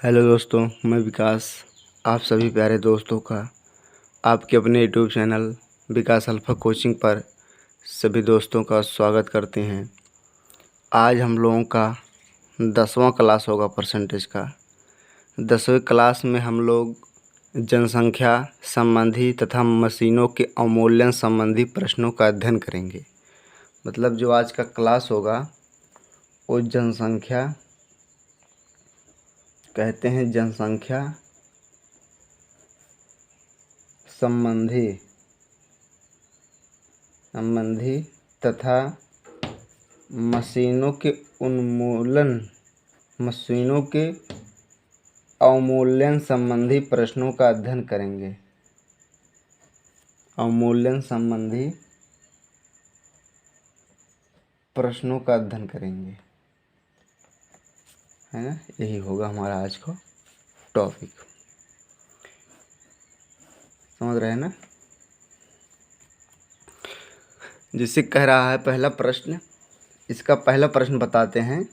Hello दोस्तों, मैं विकास आप सभी प्यारे दोस्तों का आपके अपने यूट्यूब चैनल विकास अल्फा कोचिंग पर सभी दोस्तों का स्वागत करते हैं। आज हम लोगों का 10वां क्लास होगा परसेंटेज का। 10वीं क्लास में हम लोग जनसंख्या संबंधी तथा मशीनों के अवमूल्यन संबंधी प्रश्नों का अध्ययन करेंगे। मतलब जो आज का क्लास होगा वो जनसंख्या कहते हैं, जनसंख्या संबंधी तथा मशीनों के अवमूल्यन संबंधी प्रश्नों का अध्ययन करेंगे। अवमूल्यन संबंधी प्रश्नों का अध्ययन करेंगे, है ना। यही होगा हमारा आज का टॉपिक। समझ रहे हैं ना। जिसे कह रहा है पहला प्रश्न, इसका पहला प्रश्न बताते हैं।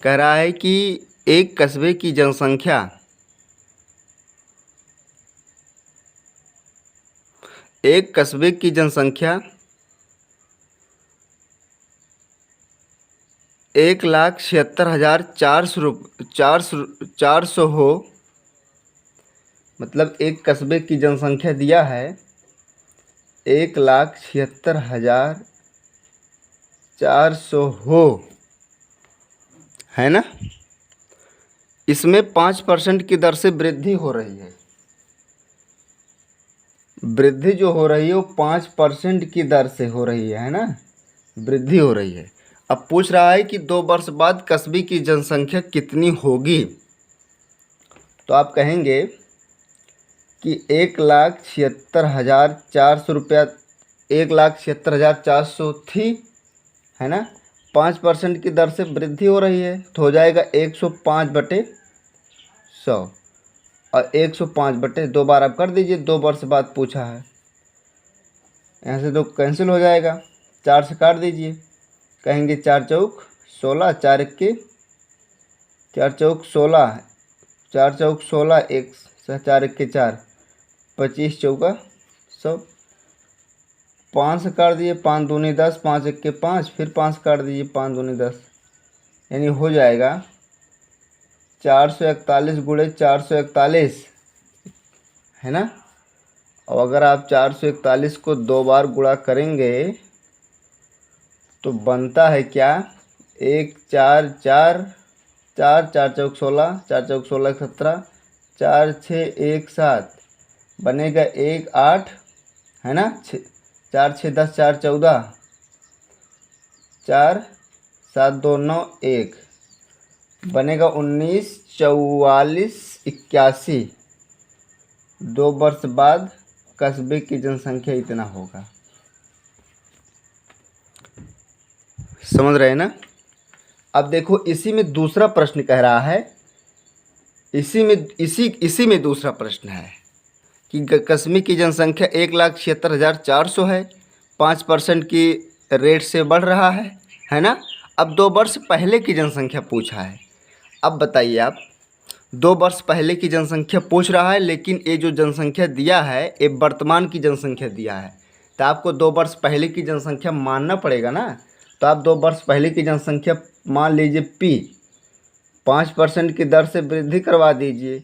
कह रहा है कि एक कस्बे की जनसंख्या एक कस्बे की जनसंख्या 1,76,400 हो। मतलब एक कस्बे की जनसंख्या दिया है 1,76,400 हो, है ना। इसमें 5% की दर से वृद्धि हो रही है। वृद्धि जो हो रही है वो 5% की दर से हो रही है ना। वृद्धि हो रही है। अब पूछ रहा है कि 2 वर्ष बाद कस्बे की जनसंख्या कितनी होगी। तो आप कहेंगे कि 1,76,400 रुपया 1,76,400 थी, है ना। 5% की दर से वृद्धि हो रही है तो हो जाएगा 105/100 और 105/2 बार आप कर दीजिए। 2 वर्ष बाद पूछा है, यहाँ से 2 कैंसिल हो जाएगा। 4 से काट दीजिए। कहेंगे 4 चौक 16, 4 1 4 चौक 16, 4 चौक 16, 1 4 1 4, 25 चौका 100। 5 से काट दीजिए। 5 दूनी 10, 5 1 5, फिर 5 काट दीजिए। 5 दूनी 10, यानी हो जाएगा 441 गुणे 441, है ना। और अगर आप 441 को 2 बार गुणा करेंगे तो बनता है क्या, 1 4 4 4 4 चौक 16, 4 चौक 16 17, 4 6 1 7, बनेगा 1 8, है ना। 4 6 10, 4 14, 4 7 2 9 1, बनेगा 19 44 81। 2 वर्ष बाद कस्बे की जनसंख्या इतना होगा। समझ रहे हैं ना। अब देखो इसी में दूसरा प्रश्न कह रहा है, इसी में दूसरा प्रश्न है कि कस्बे की जनसंख्या 1,76,400 है, 5% की रेट से बढ़ रहा है ना। अब 2 वर्ष पहले की जनसंख्या पूछा है। अब बताइए आप, 2 वर्ष पहले की जनसंख्या पूछ रहा है, लेकिन ये जो जनसंख्या दिया है ये वर्तमान की जनसंख्या दिया है, तो आपको 2 वर्ष पहले की जनसंख्या मानना पड़ेगा ना। तो आप 2 वर्ष पहले की जनसंख्या मान लीजिए P, 5% की दर से वृद्धि करवा दीजिए।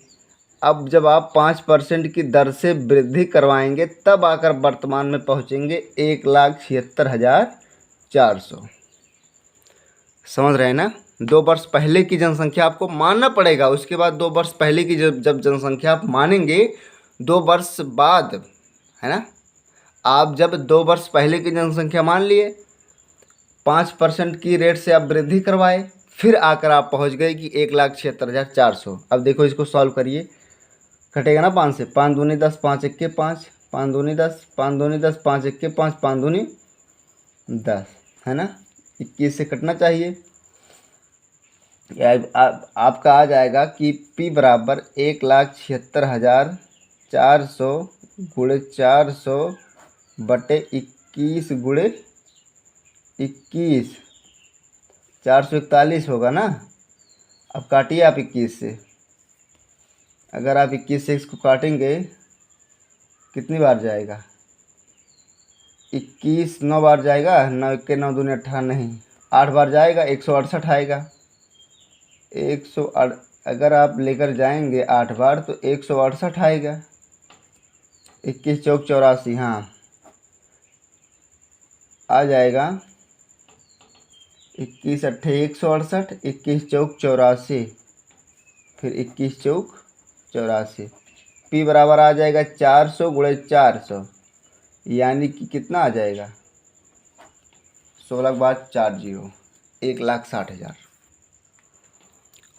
अब जब आप 5% की दर से वृद्धि करवाएंगे तब आकर वर्तमान में पहुंचेंगे 1,76,400। समझ रहे हैं ना। 2 वर्ष पहले की जनसंख्या आपको मानना पड़ेगा। उसके बाद 2 वर्ष पहले की जब जनसंख्या आप मानेंगे 2 वर्ष बाद, है ना। आप जब 2 वर्ष पहले की जनसंख्या मान लिए, 5% की रेट से आप वृद्धि करवाए, फिर आकर आप पहुंच गए कि 1,76,400। अब देखो इसको सॉल्व करिए। कटेगा ना 5 से। 5 दूनी 10, 5 1 5, 5 दूनी 10, 5 दूनी 10, 5 1 5, 5 दूनी 10, है ना। 21 से कटना चाहिए। आपका आ जाएगा कि P बराबर 1,76,400 गुणे 400 बटे 21 गुणे 21, 441 होगा ना। अब काटिए आप 21 से। अगर आप 21 से इसको काटेंगे कितनी बार जाएगा? 21 9 बार जाएगा। 9 1 9 दूनी 18 नहीं, 8 बार जाएगा, 168 आएगा। 108 अगर आप लेकर जाएंगे 8 बार तो 168 आएगा। 21 चौक 84, हाँ आ जाएगा। 21 अट्ठे 168, 21 चौक 84, फिर 21 चौक 84। पी बराबर आ जाएगा 400 गुणे 400, यानी कि कितना आ जाएगा? 16 के बाद 4 जीरो, 1,60,000।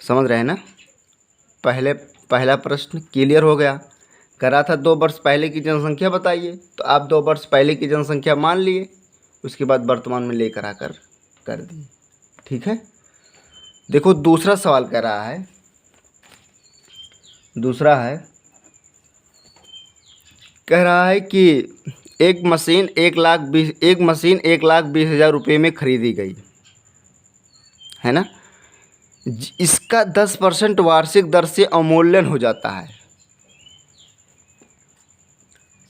समझ रहे हैं ना? पहला प्रश्न क्लियर हो गया। करा था 2 वर्ष पहले की जनसंख्या बताइए, तो आप 2 वर्ष पहले की जनसंख्या मान लिए, उसके बाद वर्तमान में लेकर आकर कर दिए। ठीक है। देखो दूसरा सवाल कह रहा है, दूसरा है कह रहा है कि एक मशीन 1,20,000 रुपये में खरीदी गई है ना। इसका 10% वार्षिक दर से अवमूल्यन हो जाता है।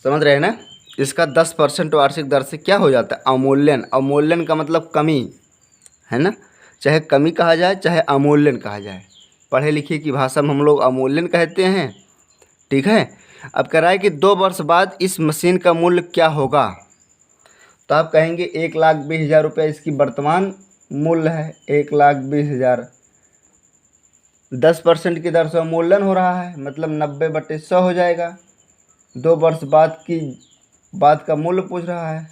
समझ रहे हैं ना? इसका 10% वार्षिक दर से क्या हो जाता है? अवमूल्यन। अवमूल्यन का मतलब कमी है ना, चाहे कमी कहा जाए चाहे अवमूल्यन कहा जाए। पढ़े लिखे की भाषा में हम लोग अवमूल्यन कहते हैं। ठीक है। अब कह रहा है कि 2 वर्ष बाद इस मशीन का मूल्य क्या होगा? तो आप कहेंगे 1,20,000 रुपये इसकी वर्तमान मूल्य है। 1,20,000 10% की दर से अवमूल्यन हो रहा है, मतलब 90/100 हो जाएगा। 2 वर्ष बाद का मूल्य पूछ रहा है।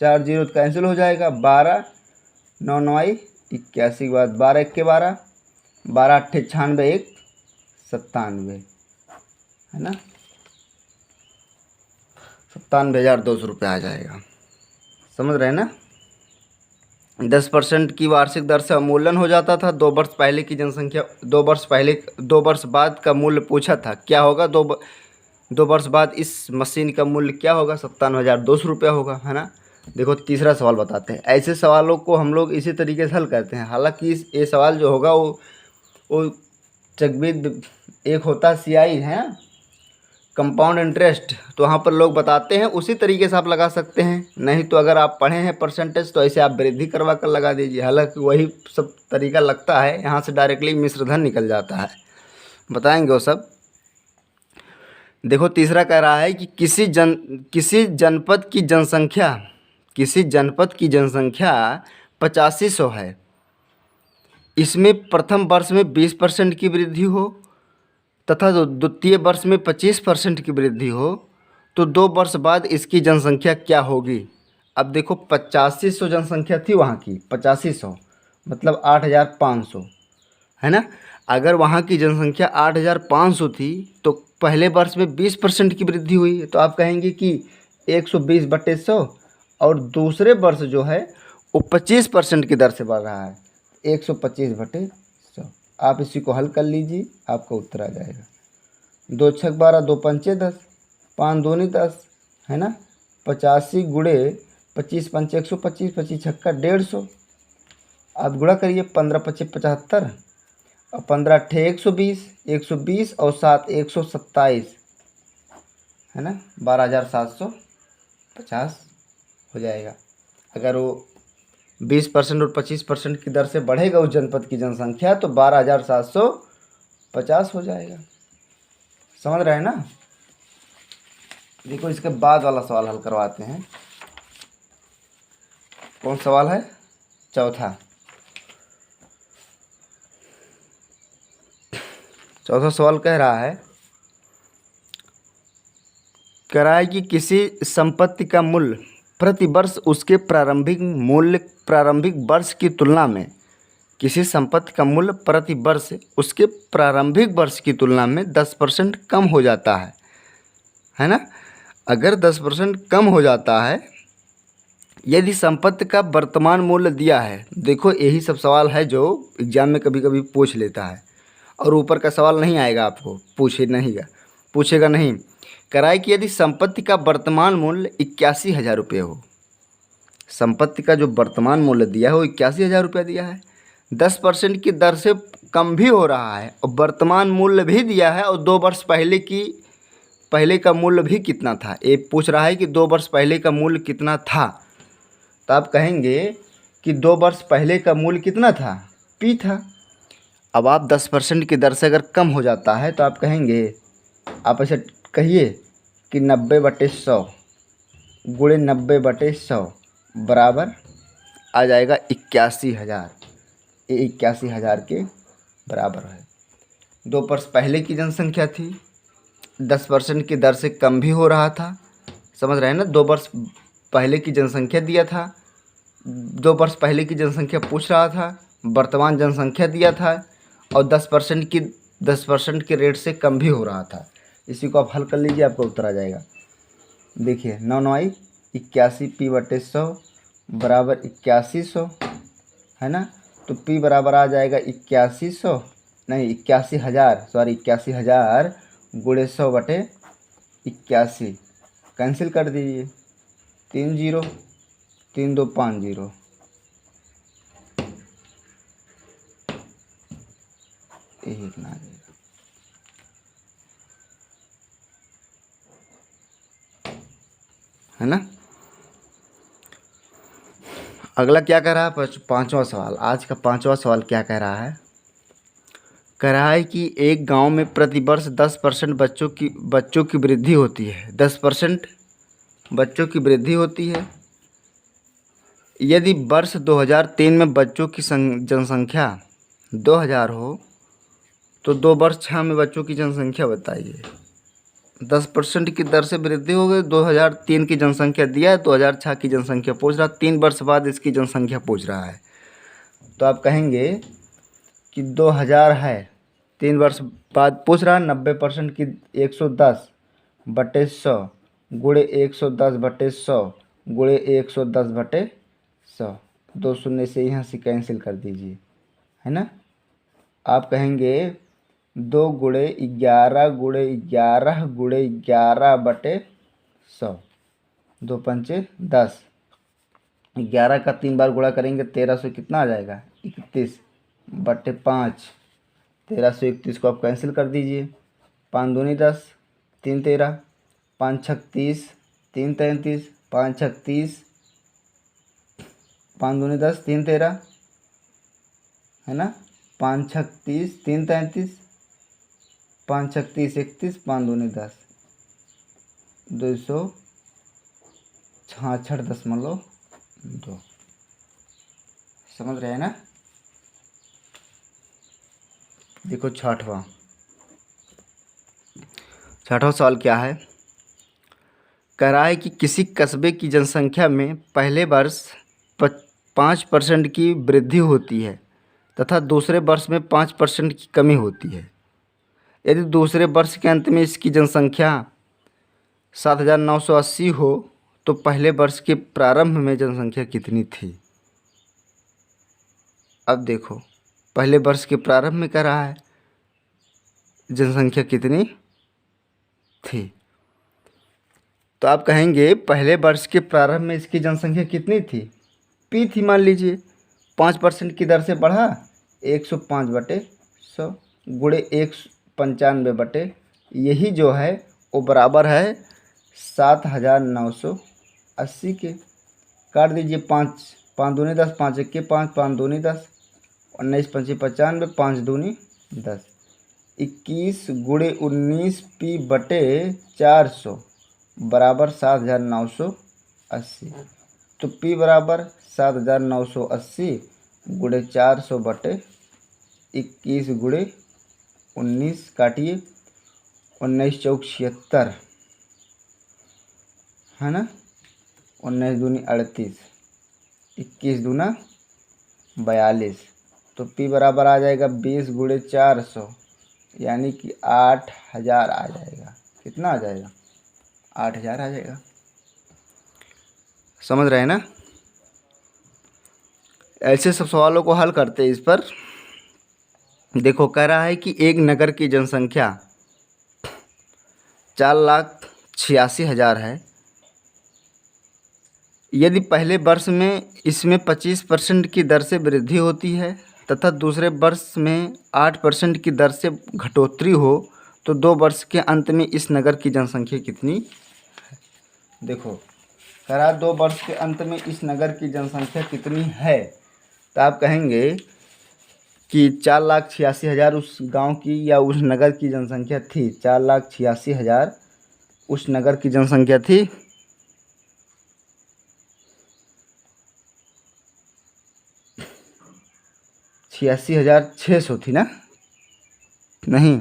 4 जीरो कैंसिल हो जाएगा। 12 9 9 81 के बाद 12 1 के 12 12 8 96 1 97 है ना। 97,200 रुपये आ जाएगा। समझ रहे हैं ना? 10% की वार्षिक दर से अवमूल्यन हो जाता था। 2 वर्ष पहले की जनसंख्या 2 वर्ष बाद का मूल्य पूछा था क्या होगा। 2 वर्ष बाद इस मशीन का मूल्य क्या होगा? 57,200 रुपया होगा, है ना। देखो तीसरा सवाल बताते हैं। ऐसे सवालों को हम लोग इसी तरीके से हल करते हैं। हालांकि ये सवाल जो होगा वो चकबीद एक होता CI है, कंपाउंड इंटरेस्ट, तो वहाँ पर लोग बताते हैं, उसी तरीके से आप लगा सकते हैं। नहीं तो अगर आप पढ़े हैं परसेंटेज तो ऐसे आप वृद्धि करवा कर लगा दीजिए। हालांकि वही सब तरीका लगता है, यहाँ से डायरेक्टली मिश्रधन निकल जाता है। बताएंगे वो सब। देखो तीसरा कह रहा है कि किसी जनपद की जनसंख्या 8500 है। इसमें प्रथम वर्ष में 20% की वृद्धि हो तथा द्वितीय वर्ष में 25% की वृद्धि हो, तो 2 वर्ष बाद इसकी जनसंख्या क्या होगी? अब देखो 8500 जनसंख्या थी वहाँ की, 8500 मतलब 8,500 है ना। अगर वहाँ की जनसंख्या 8,500 थी तो पहले वर्ष में 20% की वृद्धि हुई, तो आप कहेंगे कि 120/100, और दूसरे वर्ष जो है वो 25% की दर से बढ़ रहा है, 125/100। आप इसी को हल कर लीजिए, आपका उत्तर आ जाएगा। 2 6 12, 2 5 10, 5 दूनी 10 है ना। 85 गुणे 25 5 125, 25 छक्का 150। आप गुणा करिए, 15 25 75 और 15 अट्ठे 120, 120 और 7 127 है ना। 12,750 हो जाएगा। अगर वो 20% और 25% की दर से बढ़ेगा उस जनपद की जनसंख्या तो 12,750 हो जाएगा। समझ रहे हैं ना? देखो इसके बाद वाला सवाल हल करवाते हैं। कौन सवाल है? चौथा सवाल कह रहा है कि किसी संपत्ति का मूल्य प्रति वर्ष उसके प्रारंभिक वर्ष की तुलना में किसी संपत्ति का मूल्य प्रति वर्ष उसके प्रारंभिक वर्ष की तुलना में 10% कम हो जाता है ना। अगर 10% कम हो जाता है यदि संपत्ति का वर्तमान मूल्य दिया है। देखो यही सब सवाल है जो एग्जाम में कभी कभी पूछ लेता है, और ऊपर का सवाल नहीं आएगा, आपको पूछेगा नहीं। कराए कि यदि संपत्ति का वर्तमान मूल्य 81,000 रुपये हो, संपत्ति का जो वर्तमान मूल्य दिया है वो 81,000 रुपया दिया है, 10% की दर से कम भी हो रहा है और वर्तमान मूल्य भी दिया है और 2 वर्ष पहले का मूल्य भी कितना था। ये पूछ रहा है कि 2 वर्ष पहले का मूल्य कितना था। तो आप कहेंगे कि 2 वर्ष पहले का मूल्य कितना था, P था। अब आप 10% की दर से अगर कम हो जाता है तो आप कहेंगे, आप ऐसे कहिए कि 90/100 गुणे 90/100 बराबर आ जाएगा 81,000। ये 81,000 के बराबर है। 2 वर्ष पहले की जनसंख्या थी, 10% की दर से कम भी हो रहा था। समझ रहे हैं ना, 2 वर्ष पहले की जनसंख्या दिया था, 2 वर्ष पहले की जनसंख्या पूछ रहा था, वर्तमान जनसंख्या दिया था और 10% के रेट से कम भी हो रहा था। इसी को आप हल कर लीजिए, आपका उत्तर आ जाएगा। देखिए 9×9 81 P/100 बराबर 8100 है ना। तो P बराबर आ जाएगा 81,000 सॉरी 81,000 गुणे 100/81 कैंसिल कर दीजिए। 3 0 3 2 5 0 यही इतना आ जाएगा। है ना। अगला क्या कह रहा है, 5वां सवाल। आज का 5वां सवाल क्या कह रहा है, कह रहा है कि एक गांव में प्रतिवर्ष 10% बच्चों की वृद्धि होती है। 10% बच्चों की वृद्धि होती है। यदि वर्ष 2003 में बच्चों की जनसंख्या 2000 हो तो 2 वर्ष 6 में बच्चों की जनसंख्या बताइए। 10% की दर से वृद्धि हो गई। 2003 की जनसंख्या दिया है, 2006 की जनसंख्या पूछ रहा, 3 वर्ष बाद इसकी जनसंख्या पूछ रहा है। तो आप कहेंगे कि 2000 है, 3 वर्ष बाद पूछ रहा है, 90% की 110/100 गुणे 110/100 गुणे 110/100 2 शून्य से यहाँ से कैंसिल कर दीजिए, है ना। आप कहेंगे 2 गुणे 11 गुणे 11 गुणे 11/100 2 पंचे 10, 11 का 3 बार गुणा करेंगे 1300 कितना आ जाएगा 31/5। 1331 को आप कैंसिल कर दीजिए। 5 दूनी 10, 3 13, 5 छक 30, 3 33, 5 छक 30, 5 दूनी 10, 3 13 है ना। 5 छक 30, 3 33, 5 छक 30 31, 5 दूनी 10, 266.2। समझ रहे हैं ना। देखो 6वां सवाल क्या है, कह रहा है कि किसी कस्बे की जनसंख्या में पहले वर्ष 5% की वृद्धि होती है तथा दूसरे वर्ष में 5% की कमी होती है। यदि दूसरे वर्ष के अंत में इसकी जनसंख्या 7,980 हो तो पहले वर्ष के प्रारंभ में जनसंख्या कितनी थी। अब देखो पहले वर्ष के प्रारंभ में कह रहा है जनसंख्या कितनी थी। तो आप कहेंगे पहले वर्ष के प्रारंभ में इसकी जनसंख्या कितनी थी, P थी मान लीजिए। 5% की दर से बढ़ा 105/100 गुणे 195 यही जो है वो बराबर है 7,980 के। काट दीजिए 5 दूनी 10, 5 1 5, 5 दूनी 10, 19 5 95, 5 दूनी 10, 21 गुणे 19 P/400 बराबर 7,980। तो P बराबर 7,980 गुणे 400/21 गुणे 19 काटिए 19 चौक 76 है ना। 19 दूनी 38, 21 दूना 42। तो P बराबर आ जाएगा 20 गुणे 400 यानी कि 8,000 आ जाएगा। कितना आ जाएगा 8,000 आ जाएगा। समझ रहे हैं ना। ऐसे सब सवालों को हल करते हैं। इस पर देखो कह रहा है कि एक नगर की जनसंख्या 4,86,000 है। यदि पहले वर्ष में इसमें 25% की दर से वृद्धि होती है तथा दूसरे वर्ष में 8% की दर से घटोतरी हो तो 2 वर्ष के अंत में इस नगर की जनसंख्या कितनी है? देखो करा 2 वर्ष के अंत में इस नगर की जनसंख्या कितनी है, तो आप कहेंगे कि 4,86,000 उस गांव की या उस नगर की जनसंख्या थी। 4,86,000 उस नगर की जनसंख्या थी। छियासी हजार 600 थी ना, नहीं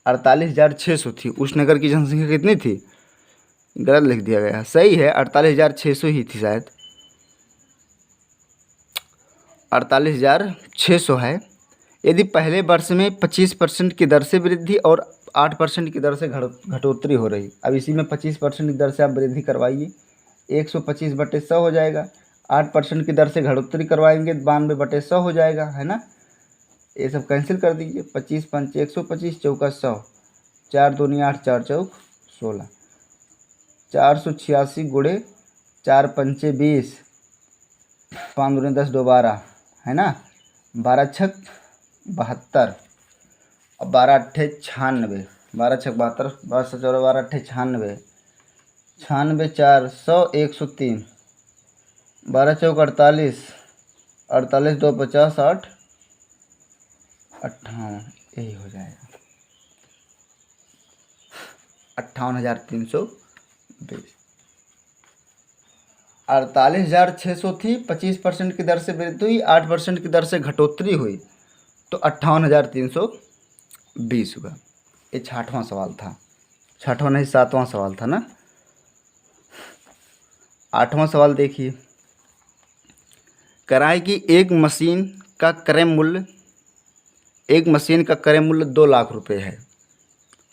48,600 थी। उस नगर की जनसंख्या कितनी थी, गलत लिख दिया गया, सही है 48,600 ही थी शायद, 48,600 है। यदि पहले वर्ष में 25% की दर से वृद्धि और 8% की दर से घटोतरी हो रही, अब इसी में 25% की दर से आप वृद्धि करवाइए, 125/100 हो जाएगा। 8% की दर से घटोतरी करवाएंगे 92/100 हो जाएगा, है ना। ये सब कैंसिल कर दीजिए, 25 पंचे 125 चौका 100, 4 दूनी 8, 4 चौक 16, 486 गुणे 4 पंचे 20, 5 दूनी 10, 2 12, है ना, 12 छक 72 और 12 अट्ठे 96, 12 छक 72, 12 से 14, 12 अट्ठे 96, 96 4 100 103, 12 चौक 48, 48 2 50, 8 58, यही हो जाएगा 58,320। 48,600 थी, 25% की दर से वृद्धि हुई, 8% की दर से घटोतरी हुई तो 58,320 हुआ। ये 6वां सवाल था, 6वां नहीं 7वां सवाल था ना। 8वां सवाल देखिए, कराए कि एक मशीन का क्रय मूल्य 2 लाख रुपए है।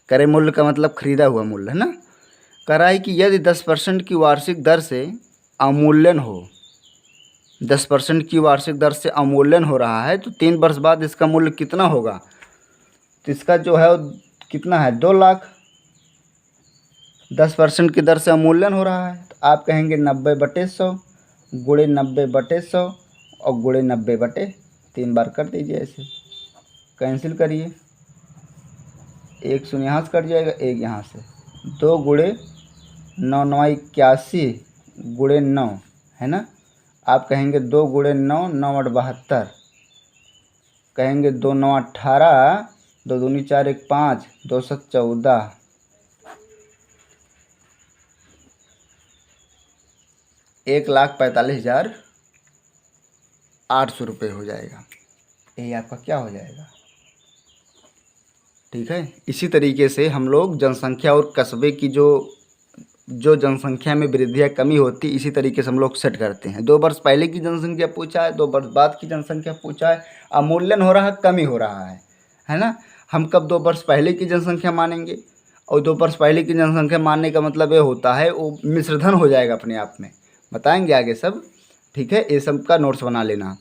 क्रय मूल्य का मतलब खरीदा हुआ मूल्य है ना। कराए कि यदि 10% की वार्षिक दर से अवमूल्यन हो, 10% की वार्षिक दर से अवमूल्यन हो रहा है तो 3 वर्ष बाद इसका मूल्य कितना होगा, तो इसका जो है वो कितना है, 2 लाख। 10% की दर से अवमूल्यन हो रहा है तो आप कहेंगे 90/100 गुणे 90/100 और गुणे 90/3 बार कर दीजिए, ऐसे कैंसिल करिए, 1 शून्य यहाँ से कट जाएगा, 1 यहाँ से, 2 गुणे 9 9 81 गुणे 9, है ना। आप कहेंगे 2 गुणे 9 9 8 72, कहेंगे 2 9 18, 2 दूनी 4 1 5, 2 7 14, 1,45,800 रुपये हो जाएगा। यही आपका क्या हो जाएगा, ठीक है। इसी तरीके से हम लोग जनसंख्या और कस्बे की जो जनसंख्या में वृद्धि या कमी होती है, इसी तरीके से हम लोग सेट करते हैं। 2 वर्ष पहले की जनसंख्या पूछा है, 2 वर्ष बाद की जनसंख्या पूछा है, अवमूल्यन हो रहा है, कमी हो रहा है ना। हम कब 2 वर्ष पहले की जनसंख्या मानेंगे, और 2 वर्ष पहले की जनसंख्या मानने का मतलब ये होता है वो मिश्रधन हो जाएगा अपने आप में, बताएंगे आगे सब, ठीक है। ये सब का नोट्स बना लेना।